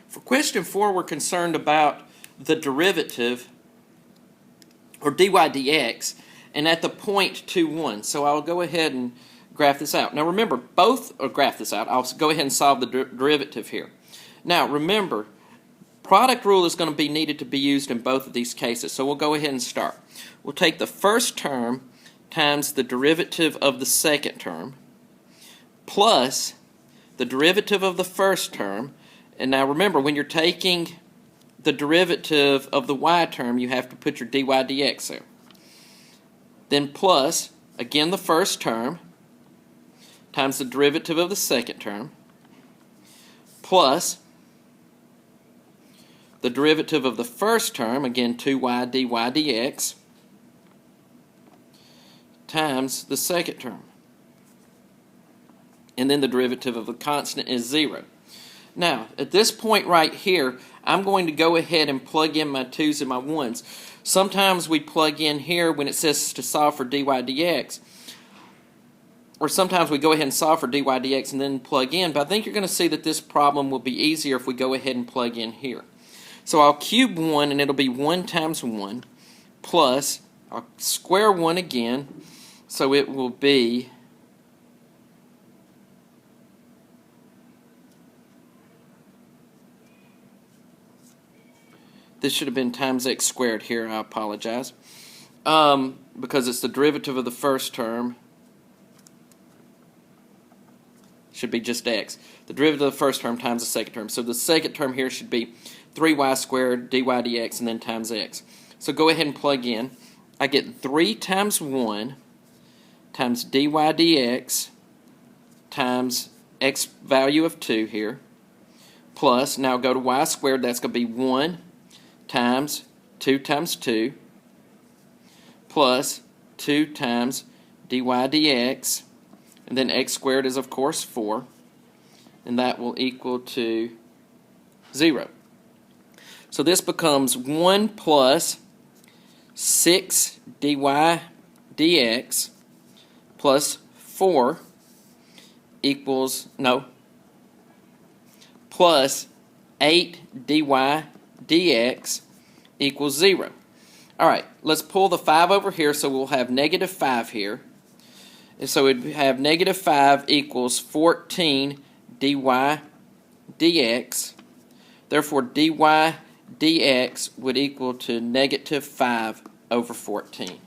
For question 4, we're concerned about the derivative, or dy dx, and at the point 2, 1. So I'll go ahead and graph this out. Now remember, graph this out. I'll go ahead and solve the derivative here. Now remember, product rule is going to be needed to be used in both of these cases. So we'll go ahead and start. We'll take the first term times the derivative of the second term plus the derivative of the first term. And now remember, when you're taking the derivative of the y term, you have to put your dy dx there. Then plus, again, the first term times the derivative of the second term plus the derivative of the first term, again 2y dy dx, times the second term. And then the derivative of the constant is 0. Now, at this point right here, I'm going to go ahead and plug in my 2's and my 1's. Sometimes we plug in here when it says to solve for dy dx, or sometimes we go ahead and solve for dy dx and then plug in, but I think you're going to see that this problem will be easier if we go ahead and plug in here. So I'll cube 1, and it'll be 1 times 1, plus, I'll square 1 again, so it will be this should have been times x squared here, I apologize, because it's the derivative of the first term. Should be just x. The derivative of the first term times the second term. So the second term here should be 3y squared dy dx and then times x. So go ahead and plug in. I get 3 times 1 times dy dx times x value of 2 here, plus, now go to y squared, that's going to be 1 times 2 times 2 plus 2 times dy dx, and then x squared is of course 4, and that will equal to 0. So this becomes 1 plus 6 dy dx plus 4 equals, no, plus 8 dy dx equals 0. Alright, let's pull the 5 over here, so we'll have negative 5 here. And so we'd have negative 5 equals 14 dy dx. Therefore, dy dx would equal to negative 5 over 14.